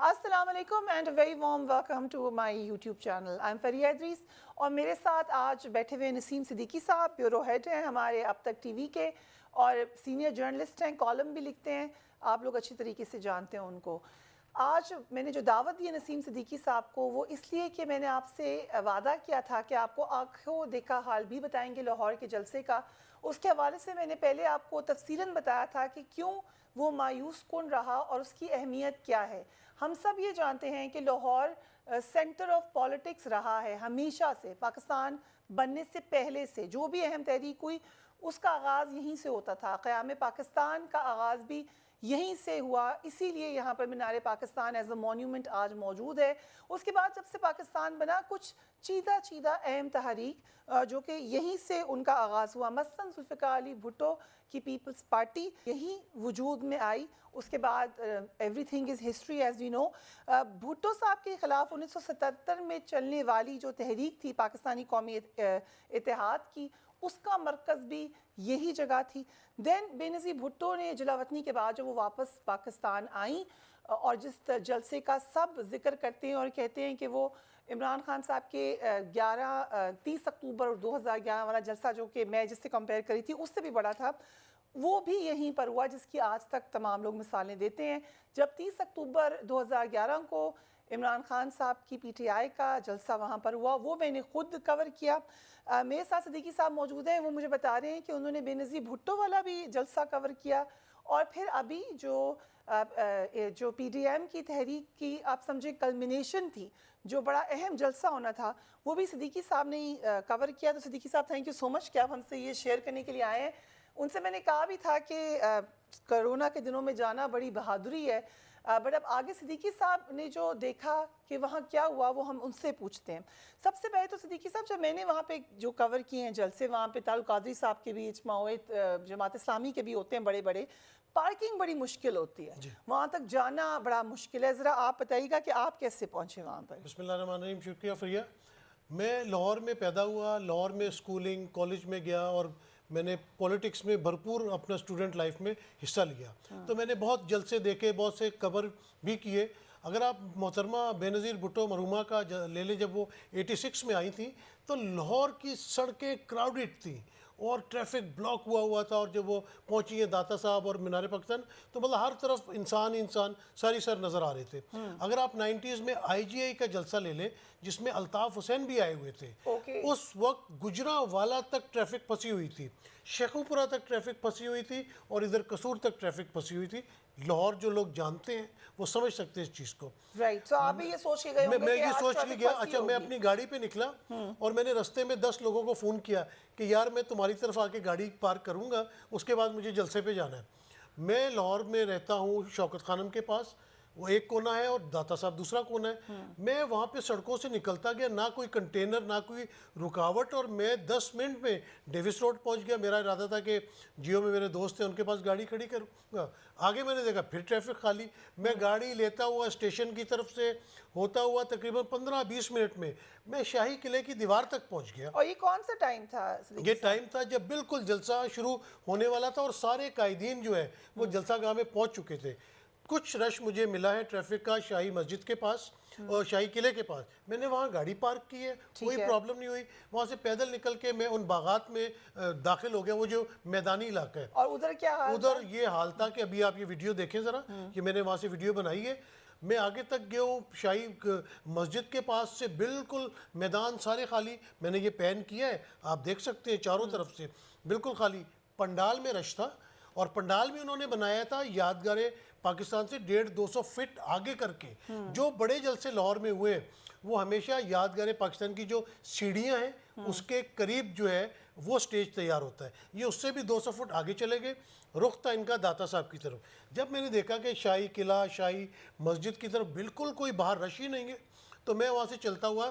السلام علیکم and very warm welcome to my YouTube channel. I am Fariha Idrees اور میرے ساتھ آج بیٹھے ہوئے نسیم صدیقی صاحب، بیورو ہیڈ ہیں ہمارے اب تک ٹی وی کے اور سینئر جرنلسٹ ہیں، کالم بھی لکھتے ہیں، آپ لوگ اچھی طریقے سے جانتے ہیں ان کو. آج میں نے جو دعوت دی ہے نسیم صدیقی صاحب کو، وہ اس لیے کہ میں نے آپ سے وعدہ کیا تھا کہ آپ کو آنکھوں دیکھا حال بھی بتائیں گے لاہور کے جلسے کا. اس کے حوالے سے میں نے پہلے آپ کو تفصیلاً بتایا تھا کہ کیوں وہ مایوس کن رہا اور اس کی اہمیت کیا ہے. ہم سب یہ جانتے ہیں کہ لاہور سینٹر آف پالیٹکس رہا ہے ہمیشہ سے. پاکستان بننے سے پہلے سے جو بھی اہم تحریک ہوئی اس کا آغاز یہیں سے ہوتا تھا. قیام پاکستان کا آغاز بھی یہیں سے ہوا، اسی لیے یہاں پر مینار پاکستان ایز اے مونیومنٹ آج موجود ہے. اس کے بعد جب سے پاکستان بنا کچھ چیدہ اہم تحریک جو کہ یہیں سے ان کا آغاز ہوا، مثلاً ذوالفقار علی بھٹو کی پیپلز پارٹی یہی وجود میں آئی. اس کے بعد everything is history as we know. Bhutto صاحب کے خلاف 1977 میں چلنے والی جو تحریک تھی پاکستانی قومی اتحاد کی، اس کا مرکز بھی یہی جگہ تھی. دین بے نظیر بھٹو نے جلاوطنی کے بعد جب وہ واپس پاکستان آئیں اور جس جلسے کا سب ذکر کرتے ہیں اور کہتے ہیں کہ وہ عمران خان صاحب کے 30 اکتوبر 2011 والا جلسہ جو کہ میں جس سے کمپیئر کری تھی اس سے بھی بڑا تھا، وہ بھی یہیں پر ہوا جس کی آج تک تمام لوگ مثالیں دیتے ہیں. جب 30 اکتوبر 2011 کو عمران خان صاحب کی پی ٹی آئی کا جلسہ وہاں پر ہوا، وہ میں نے خود کور کیا. میرے ساتھ صدیقی صاحب موجود ہیں، وہ مجھے بتا رہے ہیں کہ انہوں نے بے نظیر بھٹو والا بھی جلسہ کور کیا. اور پھر ابھی جو پی ڈی ایم کی تحریک کی آپ سمجھیں کلمنیشن تھی، جو بڑا اہم جلسہ ہونا تھا، وہ بھی صدیقی صاحب نے کور کیا. تو صدیقی صاحب تھینک یو سو مچ کہ آپ ہم سے یہ شیئر کرنے کے لیے آئے ہیں. ان سے میں نے کہا بھی تھا کہ کرونا کے دنوں میں جانا بڑی بہادری ہے، بٹ اب آگے صدیقی صاحب نے جو دیکھا کہ وہاں کیا ہوا وہ ہم ان سے پوچھتے ہیں. سب سے پہلے تو صدیقی صاحب، جب میں نے وہاں پہ جو کور کیے ہیں جلسے، وہاں پہ طارق قادری صاحب کے بھی، اجماعیت جماعت اسلامی کے بھی ہوتے ہیں بڑے بڑے، پارکنگ بڑی مشکل ہوتی ہے، وہاں تک جانا بڑا مشکل ہے. ذرا آپ بتائیے گا کہ آپ کیسے پہنچے وہاں پر؟ بسم اللہ الرحمن الرحیم. شکریہ فریہ. میں لاہور میں پیدا ہوا، لاہور میں اسکولنگ کالج میں گیا اور میں نے پولیٹکس میں بھرپور اپنا اسٹوڈنٹ لائف میں حصہ لیا. تو میں نے بہت جلسے دیکھے، بہت سے کور بھی کیے. اگر آپ محترمہ بے نظیر بھٹو مرحومہ کا لے لیں، جب وہ 86 میں آئی تھیں تو لاہور کی سڑکیں کراؤڈڈ تھیں اور ٹریفک بلاک ہوا تھا. اور جب وہ پہنچی ہیں داتا صاحب اور مینار پاکستان تو مطلب ہر طرف انسان ساری سر نظر آ رہے تھے. اگر آپ 90s میں آئی جی آئی کا جلسہ لے لیں جس میں الطاف حسین بھی آئے ہوئے تھے، اس وقت گجرانوالہ تک ٹریفک پھنسی ہوئی تھی، شیخوپورہ تک ٹریفک پھنسی ہوئی تھی اور ادھر قصور تک ٹریفک پھنسی ہوئی تھی. لاہور جو لوگ جانتے ہیں وہ سمجھ سکتے ہیں اس چیز کو. رائٹ، تو آپ بھی یہ سوچ کے گئے ہوں گے میں یہ سوچ کے گیا. اچھا، میں اپنی گاڑی پہ نکلا اور میں نے رستے میں 10 لوگوں کو فون کیا کہ یار میں تمہاری طرف آ کے گاڑی پارک کروں گا، اس کے بعد مجھے جلسے پہ جانا ہے. میں لاہور میں رہتا ہوں شوکت خانم کے پاس، وہ ایک کونا ہے اور داتا صاحب دوسرا کونا ہے. میں وہاں پہ سڑکوں سے نکلتا گیا، نہ کوئی کنٹینر نہ کوئی رکاوٹ، اور میں 10 منٹ میں ڈیوس روڈ پہنچ گیا. میرا ارادہ تھا کہ جیو میں میرے دوست ہیں ان کے پاس گاڑی کھڑی کروں گا. آگے میں نے دیکھا پھر ٹریفک خالی. میں گاڑی لیتا ہوا اسٹیشن کی طرف سے ہوتا ہوا تقریباً 15-20 منٹ میں میں شاہی قلعے کی دیوار تک پہنچ گیا. اور یہ کون سا ٹائم تھا؟ یہ ٹائم تھا جب بالکل جلسہ شروع ہونے والا تھا اور سارے قائدین جو ہے وہ جلسہ گاہ میں پہنچ چکے تھے. کچھ رش مجھے ملا ہے ٹریفک کا شاہی مسجد کے پاس اور شاہی قلعے کے پاس. میں نے وہاں گاڑی پارک کی ہے، کوئی پرابلم نہیں ہوئی. وہاں سے پیدل نکل کے میں ان باغات میں داخل ہو گیا، وہ جو میدانی علاقہ ہے. اور ادھر کیا حال؟ ادھر یہ حال تھا کہ ابھی آپ یہ ویڈیو دیکھیں ذرا، کہ میں نے وہاں سے ویڈیو بنائی ہے. میں آگے تک گیا ہوں شاہی مسجد کے پاس سے بالکل میدان سارے خالی. میں نے یہ پین کیا ہے، آپ دیکھ سکتے ہیں چاروں طرف سے بالکل خالی. پنڈال میں رش تھا اور پنڈال بھی انہوں نے بنایا تھا یادگار پاکستان سے 150-200 فٹ آگے کر کے. جو بڑے جلسے لاہور میں ہوئے وہ ہمیشہ یادگار پاکستان کی جو سیڑھیاں ہیں اس کے قریب جو ہے وہ سٹیج تیار ہوتا ہے. یہ اس سے بھی 200 فٹ آگے چلے گئے. رخ تھا ان کا داتا صاحب کی طرف. جب میں نے دیکھا کہ شاہی قلعہ شاہی مسجد کی طرف بالکل کوئی باہر رش ہی نہیں ہے تو میں وہاں سے چلتا ہوا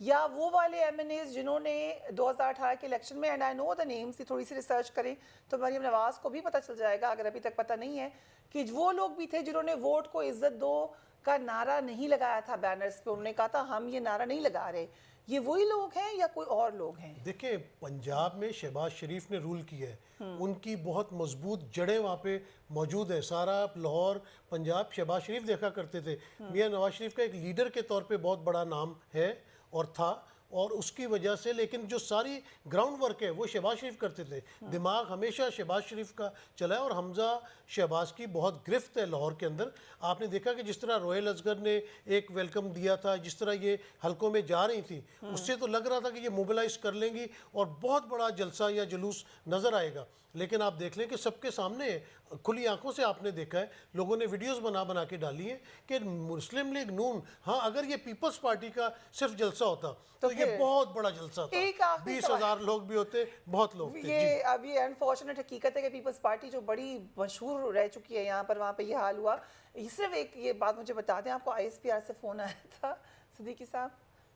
یا وہ والے ایم این ایز جنہوں نے 2018 کے الیکشن میں, and I know the names, تھوڑی سی ریسرچ کریں تو مریم نواز کو بھی پتہ چل جائے گا اگر ابھی تک پتہ نہیں ہے, کہ وہ لوگ بھی تھے جنہوں نے ووٹ کو عزت دو کا نعرہ نہیں لگایا تھا بینرز پہ. انہوں نے کہا تھا ہم یہ نعرہ نہیں لگا رہے. یہ وہی لوگ ہیں یا کوئی اور لوگ ہیں؟ دیکھیں, پنجاب میں شہباز شریف نے رول کیا ہے, ان کی بہت مضبوط جڑیں وہاں پہ موجود ہیں. سارا لاہور پنجاب شہباز شریف دیکھا کرتے تھے. میاں نواز شریف کا ایک لیڈر کے طور پہ بہت بڑا نام ہے اور تھا, اور اس کی وجہ سے, لیکن جو ساری گراؤنڈ ورک ہے وہ شہباز شریف کرتے تھے. دماغ ہمیشہ شہباز شریف کا چلا ہے, اور حمزہ شہباز کی بہت گرفت ہے لاہور کے اندر. آپ نے دیکھا کہ جس طرح روہیل اصغر نے ایک ویلکم دیا تھا, جس طرح یہ حلقوں میں جا رہی تھی, اس سے تو لگ رہا تھا کہ یہ موبلائز کر لیں گی اور بہت بڑا جلسہ یا جلوس نظر آئے گا. لیکن آپ دیکھ لیں کہ سب کے سامنے ہے, کھلی آنکھوں سے آپ نے دیکھا ہے, لوگوں نے ویڈیوز بنا کے ڈالی ہیں کہ مسلم لیگ نون, ہاں اگر یہ پیپلز پارٹی کا صرف جلسہ ہوتا تو یہ بہت بڑا جلسہ تھا, 20,000 لوگ بھی ہوتے, بہت لوگ تھے. یہ اب یہ انفارچونیٹ حقیقت ہے کہ پیپلز پارٹی جو بڑی مشہور رہ چکی ہے یہاں پر, وہاں پہ یہ حال ہوا. صرف ایک یہ بات مجھے بتا دیں, آپ کو آئی ایس پی آر سے فون آیا تھا صدیقی صاحب؟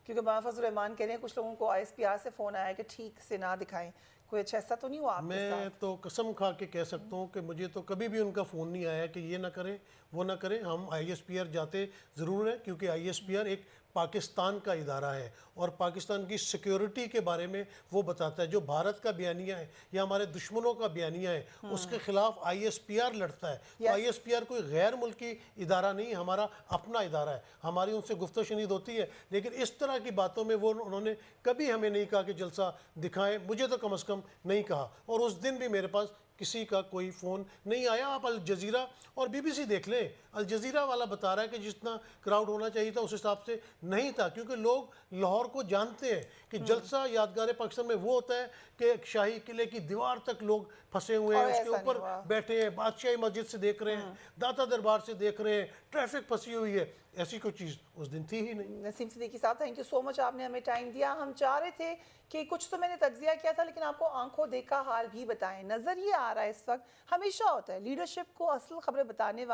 کیونکہ محفوظ الرحمان کہہ رہے ہیں کچھ لوگوں کو آئی ایس پی آر سے فون آیا کہ ٹھیک سے نہ دکھائیں. کوئی اچھا ایسا تو نہیں ہوا آپ کے ساتھ؟ میں تو قسم کھا کے کہہ سکتا ہوں کہ مجھے تو کبھی بھی ان کا فون نہیں آیا کہ یہ نہ کریں وہ نہ کریں. ہم آئی ایس پی آر جاتے ضرور ہیں, کیونکہ آئی ایس پی آر ایک پاکستان کا ادارہ ہے اور پاکستان کی سیکیورٹی کے بارے میں وہ بتاتا ہے. جو بھارت کا بیانیہ ہے یا ہمارے دشمنوں کا بیانیہ ہے, اس کے خلاف آئی ایس پی آر لڑتا ہے. تو آئی ایس پی آر کوئی غیر ملکی ادارہ نہیں, ہمارا اپنا ادارہ ہے. ہماری ان سے گفت و شنید ہوتی ہے, لیکن اس طرح کی باتوں میں انہوں نے کبھی ہمیں نہیں کہا کہ جلسہ دکھائیں. مجھے تو کم از کم نہیں کہا, اور اس دن بھی میرے پاس کسی کا کوئی فون نہیں آیا. آپ الجزیرہ اور بی بی سی دیکھ لیں, الجزیرہ والا بتا رہا ہے کہ جتنا کراؤڈ ہونا چاہیے تھا اس حساب سے نہیں تھا, کیونکہ لوگ لاہور کو جانتے ہیں کہ جلسہ یادگار پاکستان میں وہ ہوتا ہے کہ ایک شاہی قلعے کی دیوار تک لوگ پھنسے ہوئے ہیں, اس کے اوپر بیٹھے ہیں, بادشاہی مسجد سے دیکھ رہے ہیں, داتا دربار سے دیکھ رہے ہیں, ٹریفک پھنسی ہوئی ہے. ایسی کوئی چیز اس دن تھی ہی نہیں. نسیم صدیقی صاحب, تھینک یو سو مچ, آپ نے ہمیں ٹائم دیا. ہم چاہ رہے تھے کہ کچھ تو میں نے تجزیہ کیا تھا, لیکن آپ کو آنکھوں دیکھا حال بھی بتائیں. نظر یہ آ رہا ہے اس وقت, ہمیشہ ہوتا ہے لیڈرشپ کو اصل خبریں بتانے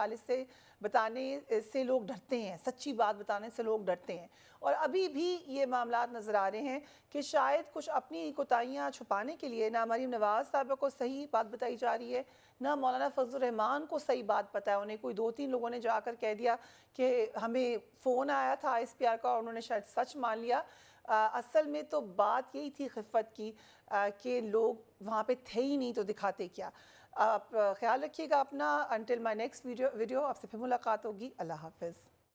سے لوگ ڈرتے ہیں, سچی بات بتانے سے لوگ ڈرتے ہیں. اور ابھی بھی یہ معاملات نظر آ رہے ہیں کہ شاید کچھ اپنی کوتاہیاں چھپانے کے لیے نہ مریم نواز صاحبہ کو صحیح بات بتائی جا رہی ہے, نہ مولانا فضل الرحمان کو صحیح بات پتہ ہے. انہیں کوئی 2-3 لوگوں نے جا کر کہہ دیا کہ ہمیں فون آیا تھا ایس پی آر کا, اور انہوں نے شاید سچ مان لیا. اصل میں تو بات یہی تھی خفت کی کہ لوگ وہاں پہ تھے ہی نہیں تو دکھاتے کیا. آپ خیال رکھیے گا اپنا. انٹل مائی نیکسٹ ویڈیو آپ سے پھر ملاقات ہوگی. اللہ حافظ.